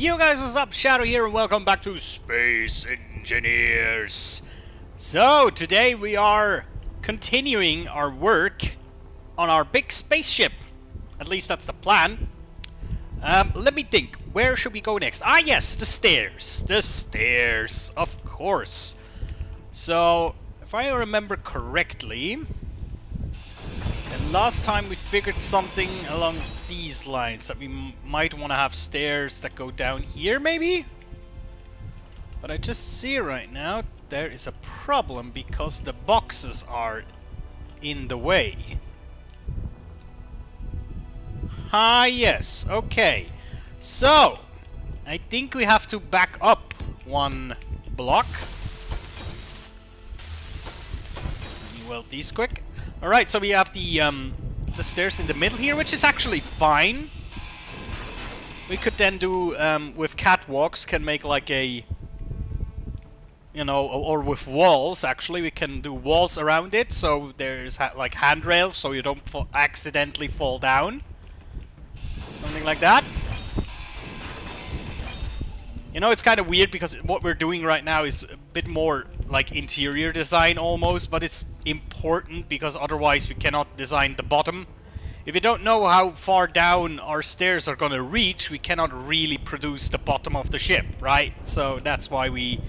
Yo guys, what's up? Shadow here and welcome back to Space Engineers. So, today we are continuing our work on our big spaceship. At least that's the plan. Let me think. Where should we go next? Ah yes, the stairs. The stairs, of course. So, if I remember correctly, and last time we figured something along these lines, that we might want to have stairs that go down here, maybe? But I just see right now there is a problem because the boxes are in the way. Ah, yes, okay. So, I think we have to back up one block. Let me weld these quick. Alright, so we have the stairs in the middle here, which is actually fine. We could then do, with catwalks, can make like a, you know, or with walls, actually, we can do walls around it, so there's like handrails, so you don't accidentally fall down. Something like that. You know, it's kind of weird because what we're doing right now is a bit more like interior design almost, but it's important because otherwise we cannot design the bottom. If you don't know how far down our stairs are gonna reach, we cannot really produce the bottom of the ship, right? So that's why we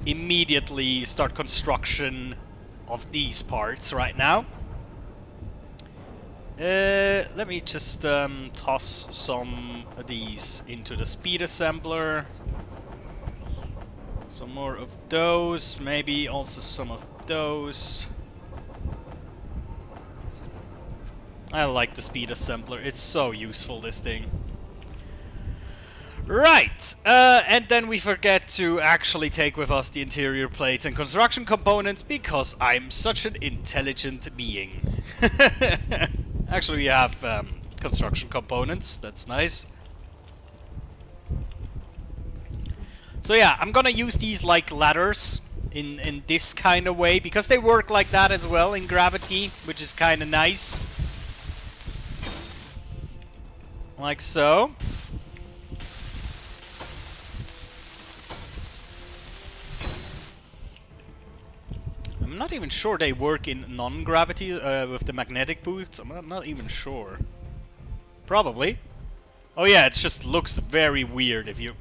immediately start construction of these parts right now. Let me just toss some of these into the speed assembler. Some more of those, maybe also some of those. I like the speed assembler, it's so useful, this thing. Right, and then we forget to actually take with us the interior plates and construction components because I'm such an intelligent being. Actually, we have construction components, that's nice. So yeah, I'm gonna use these like ladders in this kind of way because they work like that as well in gravity, which is kind of nice. Like so. I'm not even sure they work in non-gravity with the magnetic boots. I'm not even sure. Probably. Oh yeah, it just looks very weird if you're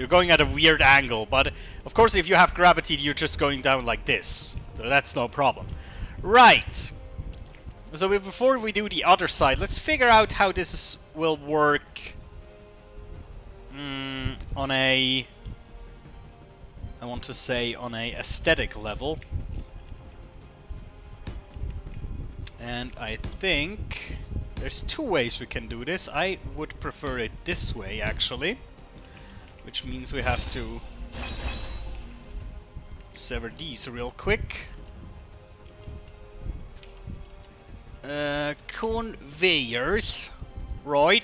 going at a weird angle, but of course if you have gravity you're just going down like this. So that's no problem. Right. So before we do the other side, let's figure out how this will work on a, I want to say on a aesthetic level. And I think there's two ways we can do this. I would prefer it this way actually, which means we have to sever these real quick. Conveyors, right?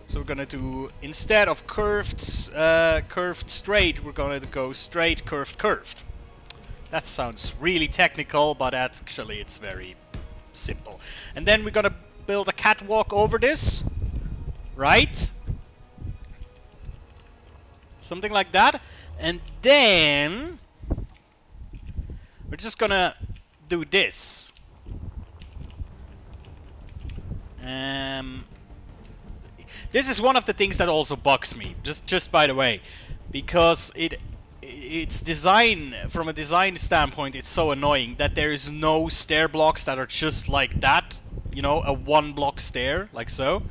So we're gonna do, instead of curved straight, we're gonna go straight, curved. That sounds really technical, but actually it's very simple. And then we're gonna build a catwalk over this, right? Something like that. And then we're just gonna do this. This is one of the things that also bugs me, just by the way, because its design, from a design standpoint, it's so annoying that there is no stair blocks that are just like that, you know, a one block stair, like so.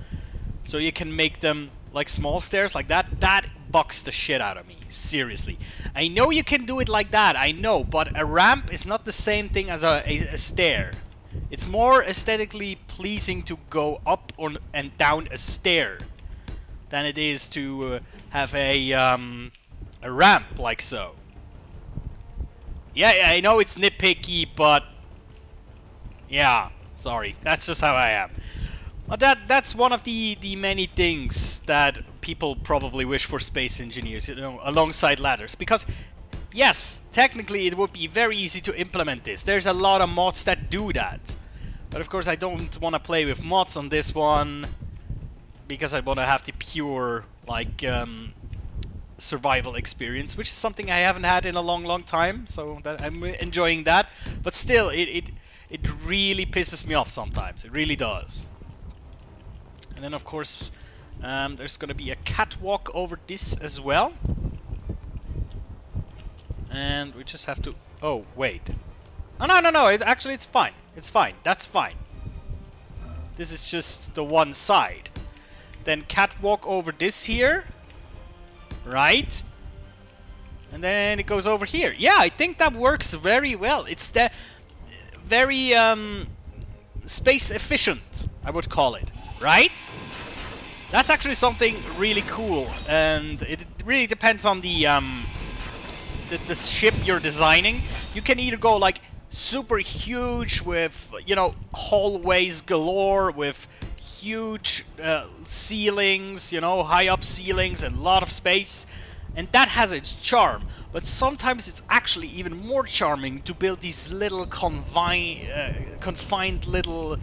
So you can make them like small stairs like that. That bugs the shit out of me, seriously. I know you can do it like that, I know, but a ramp is not the same thing as a stair. It's more aesthetically pleasing to go up and down a stair than it is to have a ramp like so. Yeah, I know it's nitpicky, but yeah, sorry, that's just how I am. But that's one of the many things that people probably wish for space engineers, you know, alongside ladders, because yes, technically it would be very easy to implement this. There's a lot of mods that do that. But of course I don't want to play with mods on this one. because I want to have the pure, like, survival experience, which is something I haven't had in a long time, so that I'm enjoying that. But still, it really pisses me off sometimes. It really does. And then, of course, there's gonna be a catwalk over this as well. And we just have to... Oh, wait. Oh, no. Actually, it's fine. It's fine. That's fine. This is just the one side. Then catwalk over this here. Right? And then it goes over here. Yeah, I think that works very well. It's the very space efficient, I would call it. Right? That's actually something really cool. And it really depends on the ship you're designing. You can either go like super huge with, you know, hallways galore, with huge ceilings, you know, high up ceilings and a lot of space, and that has its charm. But sometimes it's actually even more charming to build these little confined little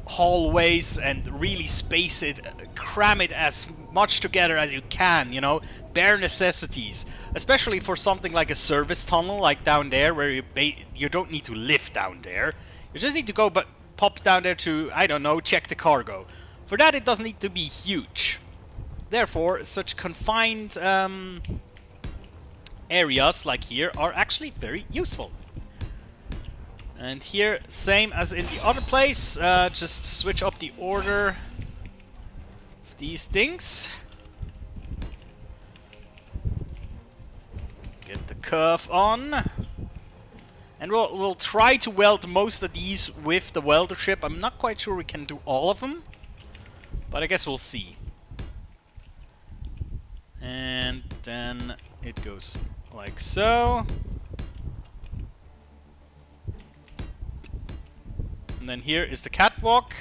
hallways and really space it, cram it as much together as you can, you know, bare necessities. Especially for something like a service tunnel, like down there, where you don't need to live down there. You just need to go but pop down there to, I don't know, check the cargo. For that, it doesn't need to be huge. Therefore, such confined areas like here are actually very useful. And here, same as in the other place, just switch up the order of these things. Get the curve on. And we'll try to weld most of these with the welder ship. I'm not quite sure we can do all of them, but I guess we'll see. And then it goes like so. And then here is the catwalk.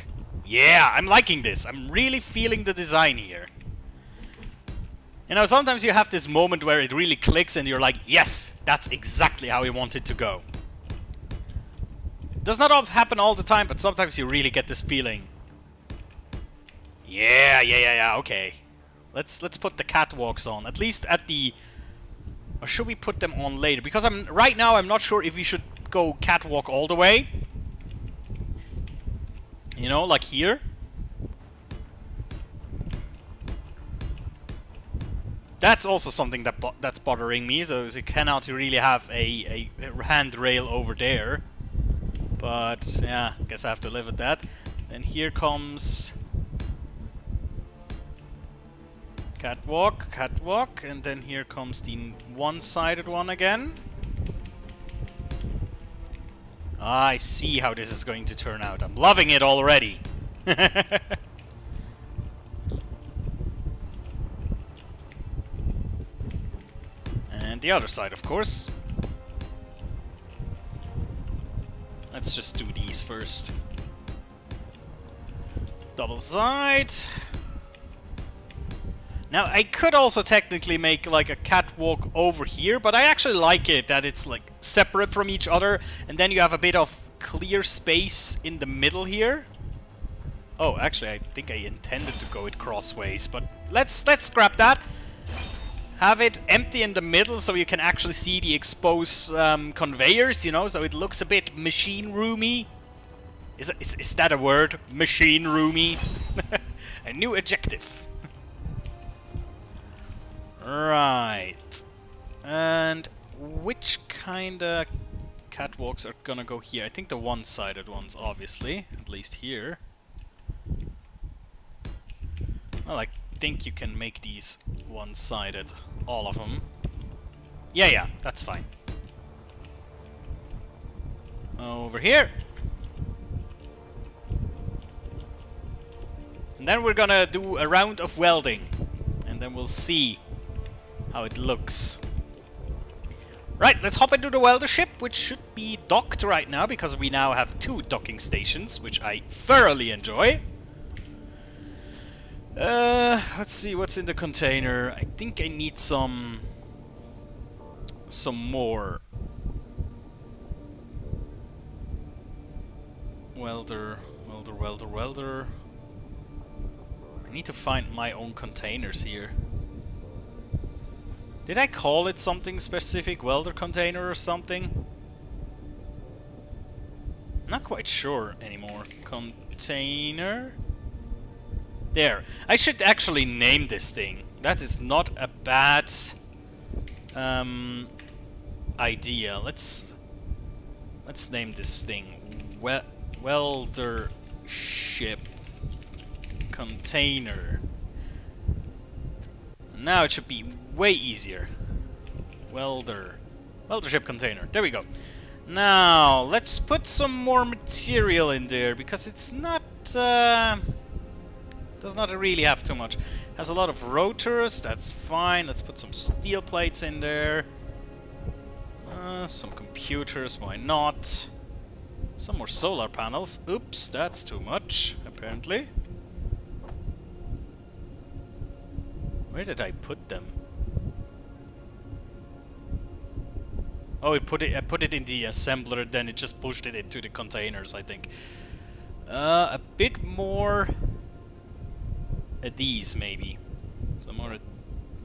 Yeah, I'm liking this. I'm really feeling the design here. You know, sometimes you have this moment where it really clicks and you're like, yes, that's exactly how we want it to go. It does not happen all the time, but sometimes you really get this feeling. Yeah, okay. Let's put the catwalks on, at least at the... Or should we put them on later? Because right now I'm not sure if we should go catwalk all the way. You know, like here. That's also something that's bothering me, so you cannot really have a handrail over there. But, yeah, I guess I have to live with that. Then here comes... catwalk, and then here comes the one-sided one again. I see how this is going to turn out. I'm loving it already. And the other side, of course. Let's just do these first. Double side. Now, I could also technically make like a catwalk over here, but I actually like it that it's like separate from each other, and then you have a bit of clear space in the middle here. Oh, actually, I think I intended to go it crossways, but let's scrap that. Have it empty in the middle so you can actually see the exposed conveyors, you know, so it looks a bit machine roomy. Is that a word? Machine roomy? A new adjective. Right. And which kind of catwalks are gonna go here? I think the one-sided ones, obviously. At least here. Well, I think you can make these one-sided. All of them. Yeah, that's fine. Over here. And then we're gonna do a round of welding. And then we'll see how it looks. Right, let's hop into the welder ship, which should be docked right now, because we now have 2 docking stations, which I thoroughly enjoy. Let's see what's in the container. I think I need some more. Welder. I need to find my own containers here. Did I call it something specific? Welder container or something? I'm not quite sure anymore. Container? There. I should actually name this thing. That is not a bad idea. Let's name this thing welder ship container. Now it should be way easier. Welder ship container. There we go. Now let's put some more material in there because it's not does not really have too much. Has a lot of rotors, that's fine. Let's put some steel plates in there. Some computers, why not? Some more solar panels. Oops, that's too much, apparently. Where did I put them? Oh, I put it in the assembler, then it just pushed it into the containers, I think. A bit more these, maybe. Some more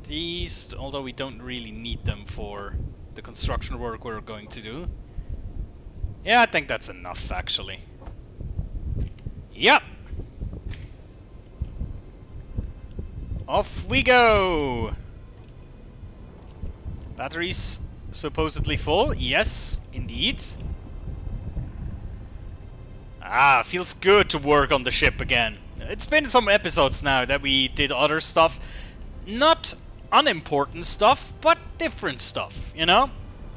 these, although we don't really need them for the construction work we're going to do. Yeah, I think that's enough, actually. Yep! Off we go! Batteries supposedly full. Yes, indeed. Ah, feels good to work on the ship again. It's been some episodes now that we did other stuff. Not unimportant stuff, but different stuff, you know?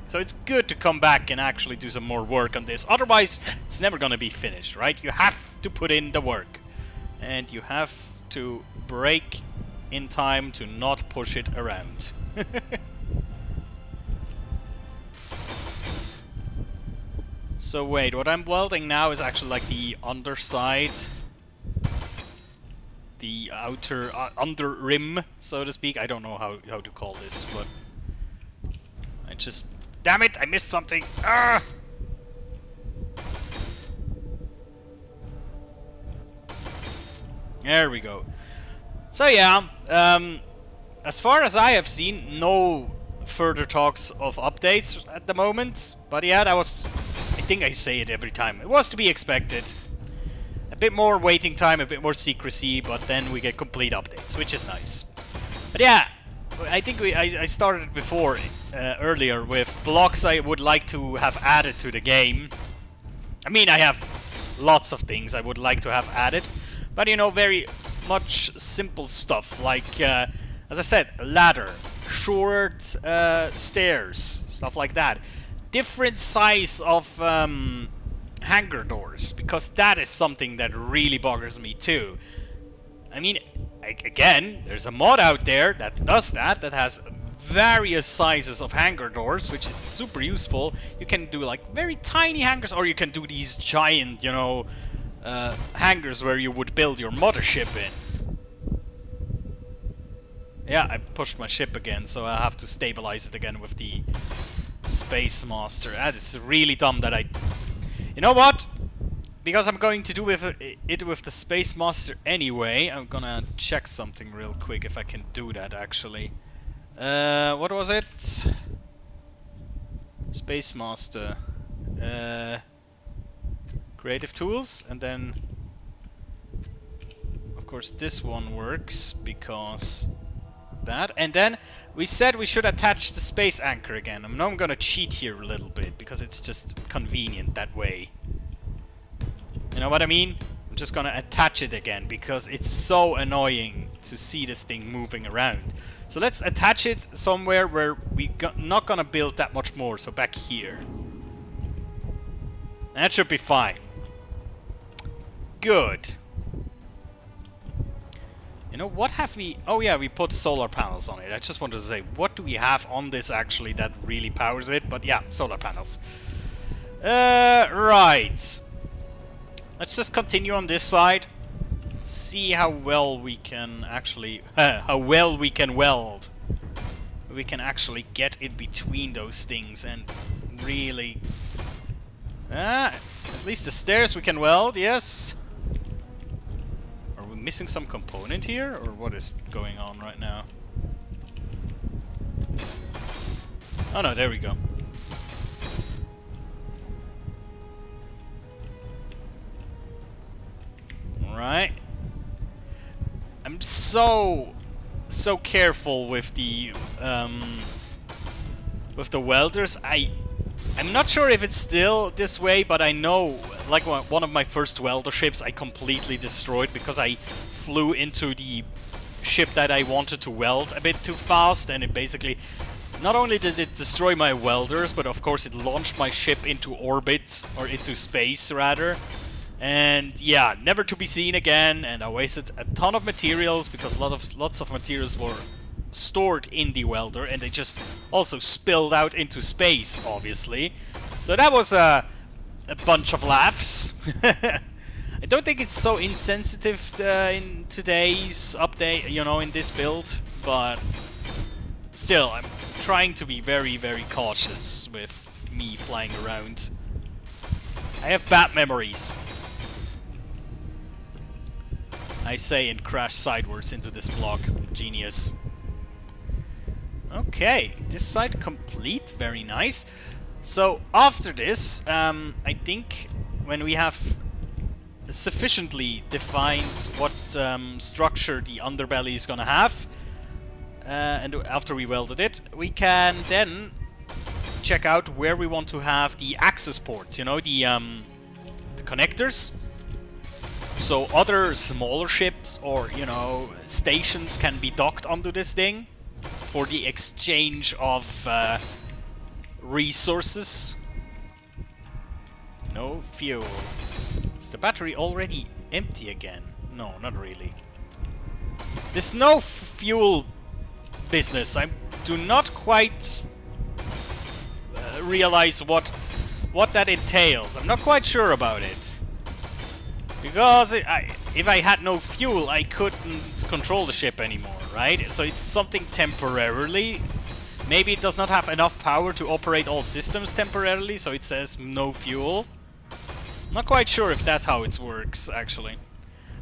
So it's good to come back and actually do some more work on this. Otherwise, it's never gonna be finished, right? You have to put in the work. And you have to break in time to not push it around. So wait, what I'm welding now is actually like the underside. The outer, under rim, so to speak. I don't know how to call this, but... I just... Damn it, I missed something! Ah! There we go. So yeah, as far as I have seen, no further talks of updates at the moment. But yeah, that was... I think I say it every time. It was to be expected. A bit more waiting time, a bit more secrecy, but then we get complete updates, which is nice. But yeah, I think I started before, earlier, with blocks I would like to have added to the game. I mean, I have lots of things I would like to have added, but you know, very much simple stuff, like, as I said, a ladder, short stairs, stuff like that. Different size of hangar doors, because that is something that really bothers me too. I mean, again, there's a mod out there that does that has various sizes of hangar doors, which is super useful. You can do like very tiny hangars, or you can do these giant, you know, hangars where you would build your mothership in. Yeah, I pushed my ship again, so I have to stabilize it again with the Space Master. That is really dumb that I... You know what? Because I'm going to do it with the Space Master anyway, I'm gonna check something real quick if I can do that, actually. What was it? Space Master. Creative tools, and then... Of course this one works, because... that. And then we said we should attach the space anchor again. I know I'm gonna cheat here a little bit, because it's just convenient that way. You know what I mean? I'm just gonna attach it again, because it's so annoying to see this thing moving around. So let's attach it somewhere where we're not gonna build that much more, so back here. That should be fine. Good. You know, what have we... Oh yeah, we put solar panels on it. I just wanted to say, what do we have on this actually that really powers it? But yeah, solar panels. Right. Let's just continue on this side. See how well we can actually... how well we can weld. We can actually get in between those things and really... at least the stairs we can weld, yes. missing some component here? Or what is going on right now? Oh no, there we go. Alright. I'm so careful with the welders. I'm not sure if it's still this way, but I know, like one of my first welder ships I completely destroyed because I flew into the ship that I wanted to weld a bit too fast, and it basically, not only did it destroy my welders, but of course it launched my ship into orbit, or into space rather. And yeah, never to be seen again, and I wasted a ton of materials because lots of materials were stored in the welder, and they just also spilled out into space, obviously. So that was a bunch of laughs. I don't think it's so insensitive in today's update, you know, in this build, but still, I'm trying to be very, very cautious with me flying around. I have bad memories, I say, and crash sideways into this block. Genius. Okay, this side complete, very nice. So after this, I think when we have sufficiently defined what structure the underbelly is gonna have, and after we welded it, we can then check out where we want to have the access ports, you know, the connectors. So other smaller ships or, you know, stations can be docked onto this thing for the exchange of resources. No fuel. Is the battery already empty again? No, not really. There's no fuel business. I do not quite realize what that entails. I'm not quite sure about it. Because if I had no fuel, I couldn't control the ship anymore, right? So it's something temporarily. Maybe it does not have enough power to operate all systems temporarily, so it says no fuel. I'm not quite sure if that's how it works, actually.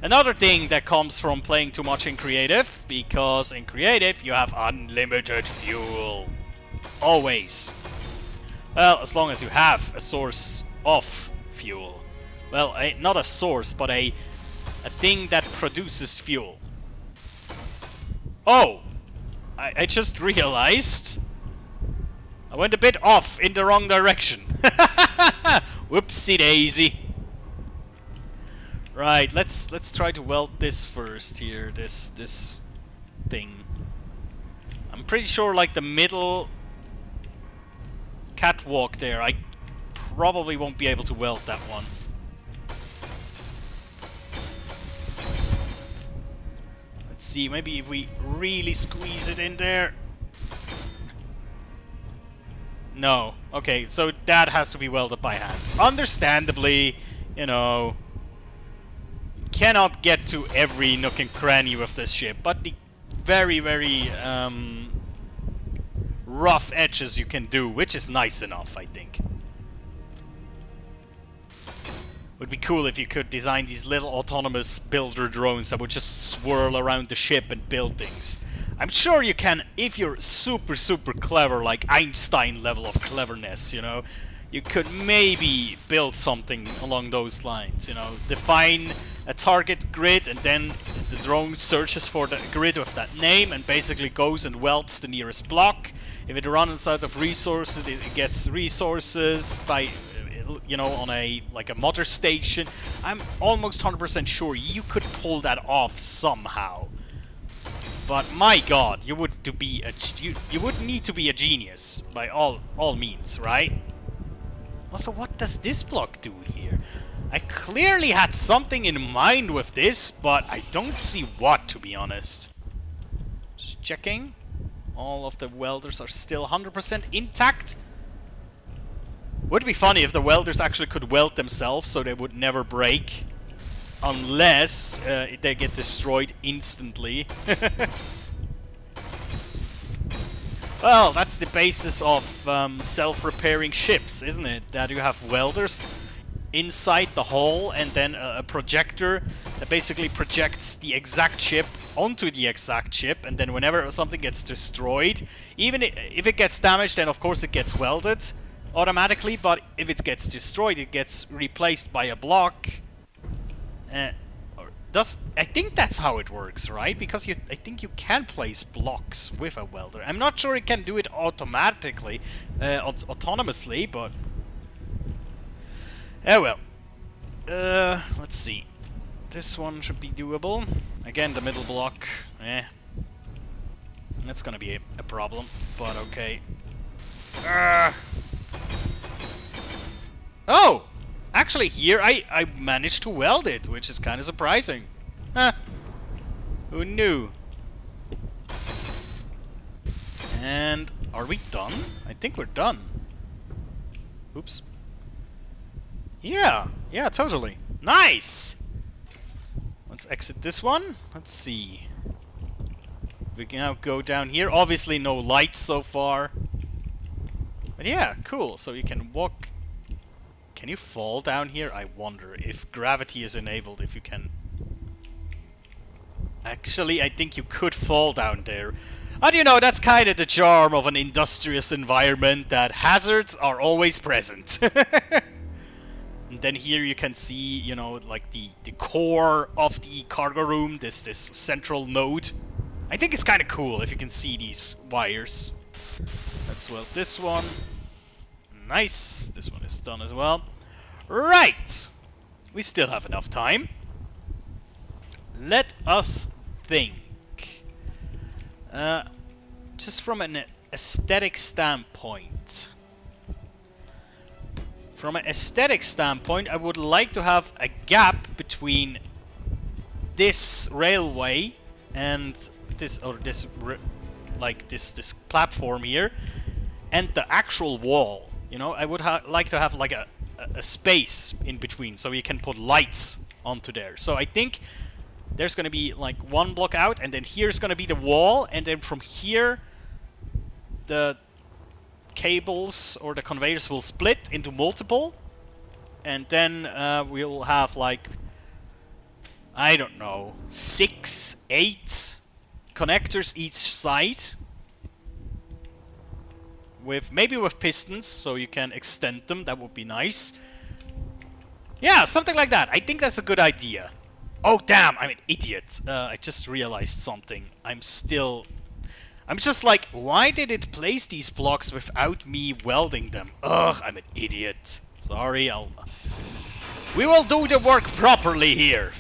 Another thing that comes from playing too much in creative, because in creative you have unlimited fuel. Always. Well, as long as you have a source of fuel. Well, not a source, but a thing that produces fuel. Oh! I just realized I went a bit off in the wrong direction. Whoopsie daisy. Right, let's try to weld this first here, this thing. I'm pretty sure like the middle catwalk there, I probably won't be able to weld that one. Let's see, maybe if we really squeeze it in there. No. Okay, so that has to be welded by hand. Understandably, you know, cannot get to every nook and cranny with this ship, but the very, very rough edges you can do, which is nice enough, I think. Would be cool if you could design these little autonomous builder drones that would just swirl around the ship and build things. I'm sure you can, if you're super, super clever, like Einstein level of cleverness, you know, you could maybe build something along those lines, you know, define a target grid and then the drone searches for the grid with that name and basically goes and welds the nearest block. If it runs out of resources, it gets resources by, you know, on a like a mother station. I'm almost 100% sure you could pull that off somehow. But my God, you would need to be a genius by all means, right? Also, what does this block do here? I clearly had something in mind with this, but I don't see what, to be honest. Just checking. All of the welders are still 100% intact. Would be funny if the welders actually could weld themselves so they would never break. Unless they get destroyed instantly. Well, that's the basis of self-repairing ships, isn't it? That you have welders inside the hull, and then a projector that basically projects the exact ship onto the exact ship, and then whenever something gets destroyed, even if it gets damaged, then of course it gets welded automatically, but if it gets destroyed, it gets replaced by a block. I think that's how it works, right? Because I think you can place blocks with a welder. I'm not sure it can do it automatically, autonomously, but... Oh well. Let's see. This one should be doable. Again, the middle block. That's gonna be a problem, but okay. Oh! Actually, here I managed to weld it, which is kind of surprising. Huh. Who knew? And are we done? I think we're done. Oops. Yeah, totally. Nice! Let's exit this one. Let's see. We can now go down here. Obviously no lights so far. But yeah, cool. So you can walk... Can you fall down here? I wonder if gravity is enabled, if you can... Actually, I think you could fall down there. And you know, that's kind of the charm of an industrious environment, that hazards are always present. And then here you can see, you know, like the core of the cargo room, this central node. I think it's kind of cool if you can see these wires. Let's weld this one. Nice. This one is done as well. Right. We still have enough time. Let us think. Just from an aesthetic standpoint. From an aesthetic standpoint, I would like to have a gap between this railway and this, or this platform here, and the actual wall. You know, I would like to have like a space in between, so you can put lights onto there. So I think there's gonna be like one block out, and then here's gonna be the wall, and then from here the cables or the conveyors will split into multiple, and then we'll have like, I don't know, 6, 8 connectors each side, with maybe with pistons, so you can extend them. That would be nice. Yeah, something like that. I think that's a good idea. Oh damn, I'm an idiot. I just realized something. I'm just like, why did it place these blocks without me welding them? Ugh, I'm an idiot. Sorry, we will do the work properly here.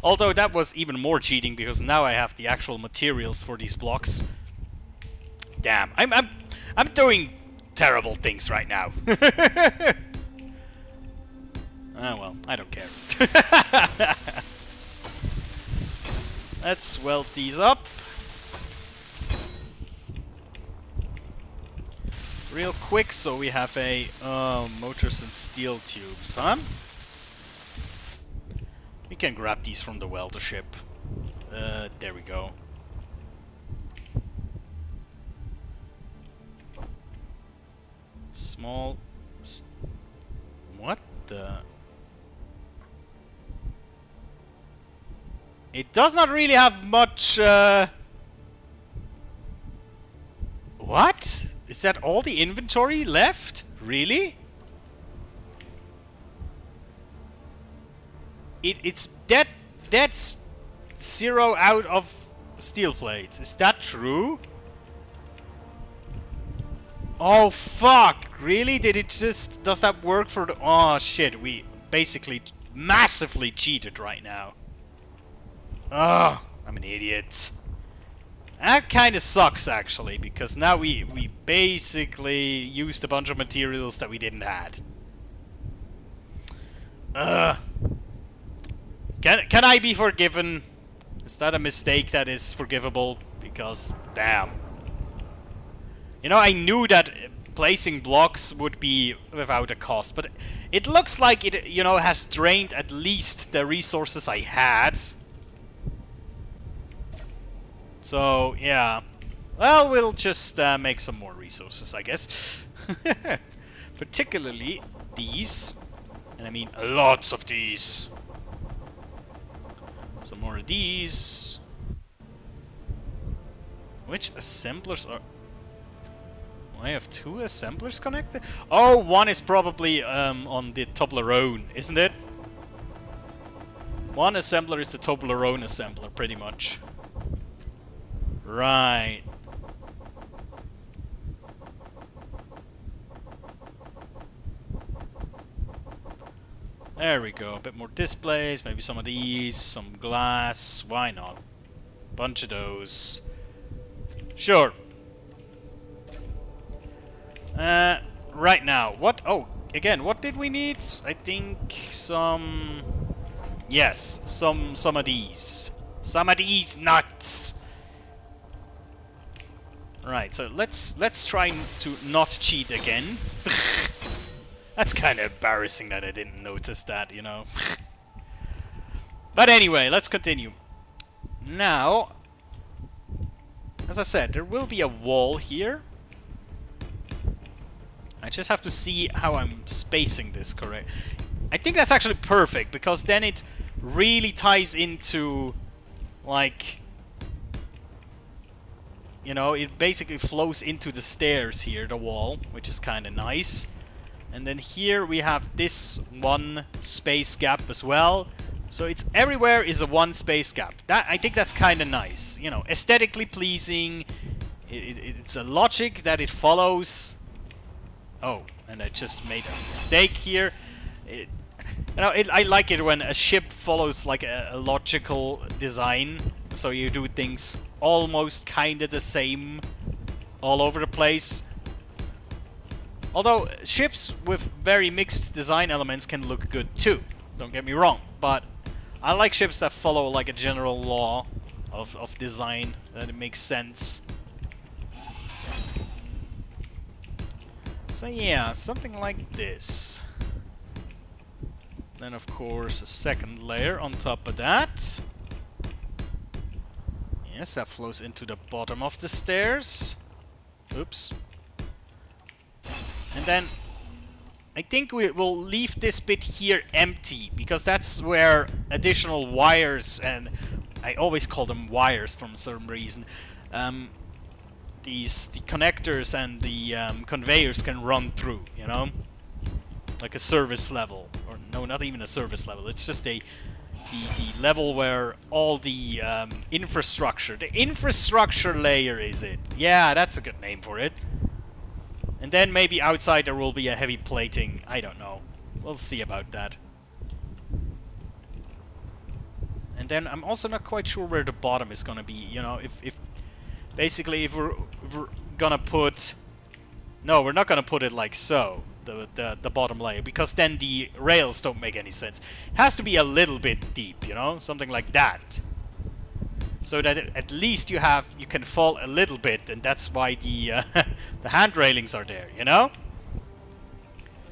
Although that was even more cheating, because now I have the actual materials for these blocks. Damn, I'm doing terrible things right now. Oh well, I don't care. Let's weld these up. Real quick, so we have a motors and steel tubes, huh? We can grab these from the welder ship. There we go. Small... What the... It does not really have much... What? Is that all the inventory left? Really? It's that's 0 out of steel plates. Is that true? Oh fuck! Really? Did it just... Does that work for the... Oh shit, we basically massively cheated right now. Ugh, I'm an idiot. That kind of sucks, actually, because now we basically used a bunch of materials that we didn't have. Can I be forgiven? Is that a mistake that is forgivable? Because, damn. You know, I knew that placing blocks would be without a cost, but it looks like it, you know, has drained at least the resources I had. So, yeah. Well, we'll just make some more resources, I guess. Particularly these. And I mean lots of these. Some more of these. Which assemblers are... I have two assemblers connected? Oh, one is probably on the Toblerone, isn't it? One assembler is the Toblerone assembler, pretty much. Right. There we go. A bit more displays, maybe some of these, some glass. Why not? Bunch of those. Sure. Right now, what? Oh, again, what did we need? I think some... Yes, some of these. Some of these nuts! Right, so let's try to not cheat again. That's kind of embarrassing that I didn't notice that, you know. But anyway, let's continue. Now, as I said, there will be a wall here. I just have to see how I'm spacing this correct. I think that's actually perfect, because then it really ties into, like, you know, it basically flows into the stairs here, the wall, which is kind of nice. And then here we have this one space gap as well. So it's everywhere is a one space gap. That, I think that's kind of nice. You know, aesthetically pleasing. It's a logic that it follows. Oh, and I just made a mistake here. You know, I like it when a ship follows like a logical design. So you do things almost kind of the same all over the place. Although ships with very mixed design elements can look good too. Don't get me wrong. But I like ships that follow like a general law of design. That it makes sense. So yeah, something like this. Then of course a second layer on top of that. Yes, that flows into the bottom of the stairs. Oops. And then I think we will leave this bit here empty, because that's where additional wires, and I always call them wires for some reason, the connectors and the conveyors can run through, you know? Like a service level. Or no, not even a service level. It's just the level where all the infrastructure... The infrastructure layer is it. Yeah, that's a good name for it. And then maybe outside there will be a heavy plating. I don't know. We'll see about that. And then I'm also not quite sure where the bottom is gonna be. You know, if basically if we're gonna put... No, we're not gonna put it like so. The bottom layer, because then the rails don't make any sense. It has to be a little bit deep, you know, something like that, so that at least you can fall a little bit, and that's why the the hand railings are there, you know.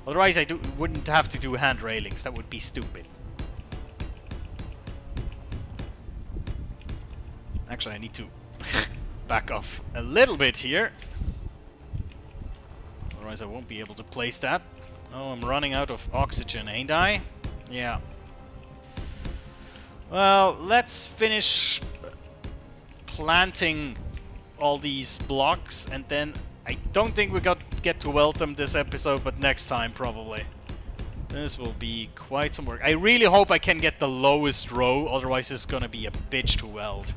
Otherwise, I wouldn't have to do hand railings. That would be stupid. Actually, I need to back off a little bit here. Otherwise I won't be able to place that. Oh, I'm running out of oxygen, ain't I? Yeah. Well, let's finish planting all these blocks, and then I don't think we get to weld them this episode, but next time probably. This will be quite some work. I really hope I can get the lowest row, otherwise it's gonna be a bitch to weld.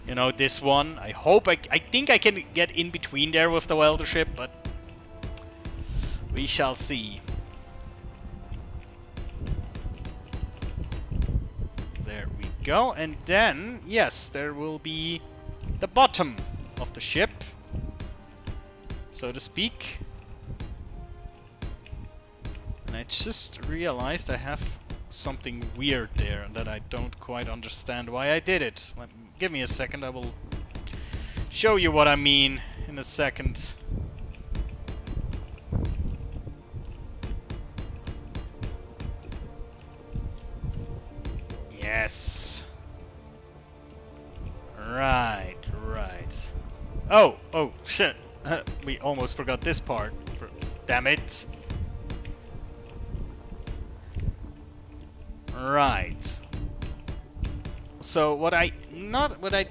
You know, this one. I hope I think I can get in between there with the welder ship, but we shall see. There we go. And then, yes, there will be the bottom of the ship, so to speak. And I just realized I have something weird there that I don't quite understand why I did it. Give me a second, I will show you what I mean in a second. Yes. Right. Oh, shit. We almost forgot this part. Damn it. Right. So what I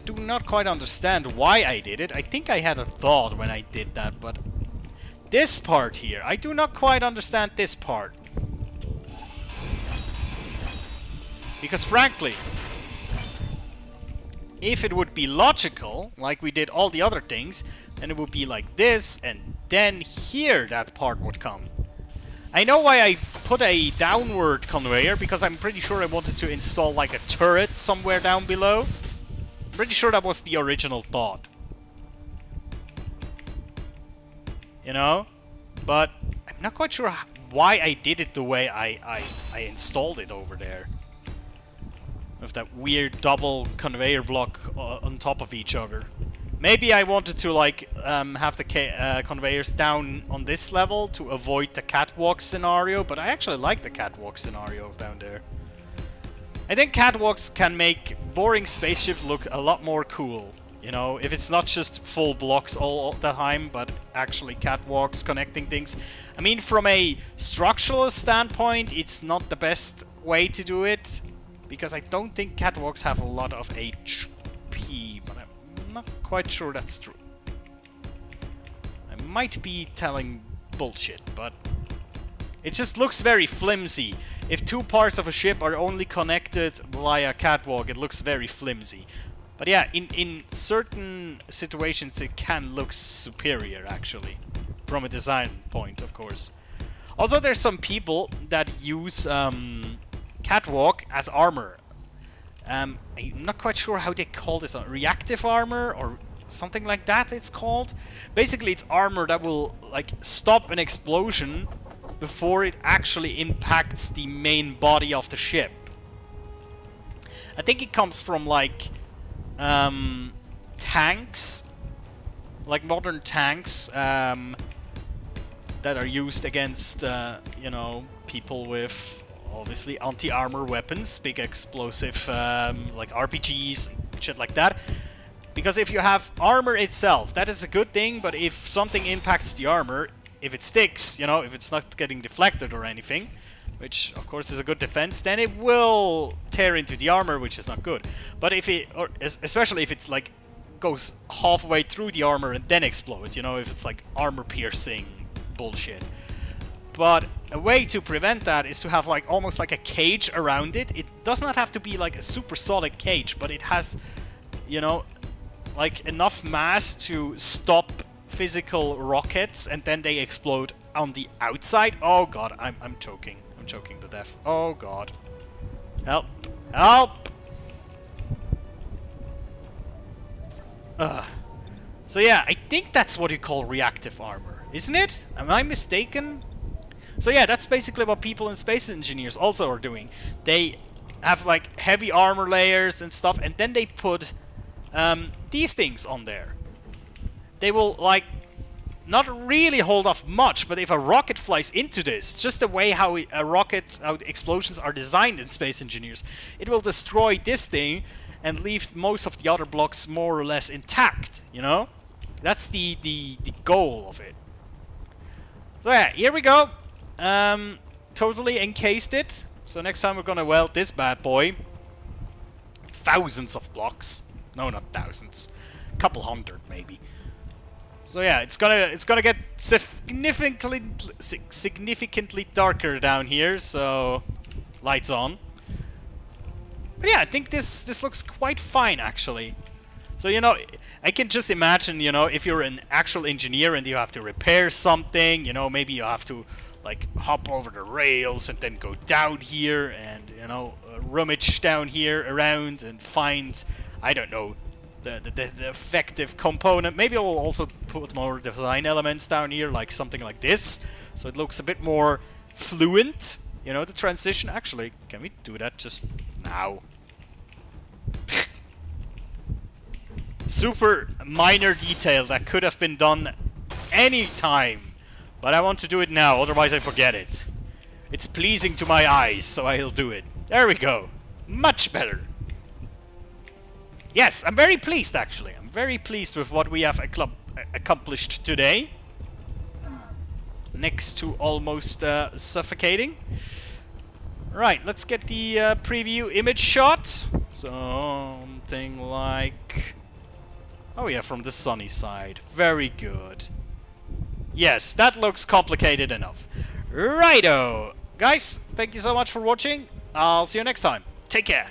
do not quite understand why I did it. I think I had a thought when I did that, but this part here, I do not quite understand this part. Because frankly, if it would be logical, like we did all the other things, then it would be like this, and then here that part would come. I know why I put a downward conveyor, because I'm pretty sure I wanted to install like a turret somewhere down below. I'm pretty sure that was the original thought. You know? But I'm not quite sure why I did it the way I installed it over there. With that weird double conveyor block on top of each other. Maybe I wanted to like have the conveyors down on this level to avoid the catwalk scenario, but I actually like the catwalk scenario down there. I think catwalks can make boring spaceships look a lot more cool. You know, if it's not just full blocks all the time, but actually catwalks connecting things. I mean, from a structural standpoint, it's not the best way to do it, because I don't think catwalks have a lot of HP, but I'm not quite sure that's true. I might be telling bullshit, but it just looks very flimsy. If two parts of a ship are only connected via catwalk, it looks very flimsy. But yeah, in certain situations it can look superior, actually. From a design point, of course. Also, there's some people that use catwalk as armor. I'm not quite sure how they call this, reactive armor or something like that it's called. Basically, it's armor that will like stop an explosion before it actually impacts the main body of the ship. I think it comes from like tanks, like modern tanks that are used against you know, people with obviously anti-armor weapons, big explosive like RPGs, shit like that. Because if you have armor itself, that is a good thing, but if something impacts the armor, if it sticks, you know, if it's not getting deflected or anything, which of course is a good defense, then it will tear into the armor, which is not good. But if it, or especially if it's like goes halfway through the armor and then explodes, you know, if it's like armor piercing bullshit. But a way to prevent that is to have like almost like a cage around it. It does not have to be like a super solid cage, but it has, you know, like enough mass to stop physical rockets, and then they explode on the outside. Oh god, I'm choking. I'm choking to death. Oh god. Help. Help! So yeah, I think that's what you call reactive armor, isn't it? Am I mistaken? So yeah, that's basically what people in space engineers also are doing. They have like heavy armor layers and stuff, and then they put these things on there. They will like not really hold off much, but if a rocket flies into this, just the way how how explosions are designed in space engineers, it will destroy this thing and leave most of the other blocks more or less intact, you know? That's the goal of it. So yeah, here we go. Totally encased it. So next time we're gonna weld this bad boy. Thousands of blocks. No, not thousands. A couple hundred maybe. So yeah, it's gonna get significantly darker down here. So lights on. But yeah, I think this looks quite fine actually. So you know, I can just imagine, you know, if you're an actual engineer and you have to repair something, you know, maybe you have to like hop over the rails and then go down here and, you know, rummage down here around and find, I don't know, the effective component. Maybe I will also put more design elements down here, like something like this, so it looks a bit more fluent, you know, the transition. Actually, can we do that just now? Super minor detail that could have been done any time, but I want to do it now, otherwise I forget it. It's pleasing to my eyes, so I'll do it. There we go. Much better. Yes, I'm very pleased actually. I'm very pleased with what we have accomplished today. Next to almost suffocating. Right, let's get the preview image shot. Something like... Oh yeah, from the sunny side. Very good. Yes, that looks complicated enough. Righto! Guys, thank you so much for watching. I'll see you next time. Take care.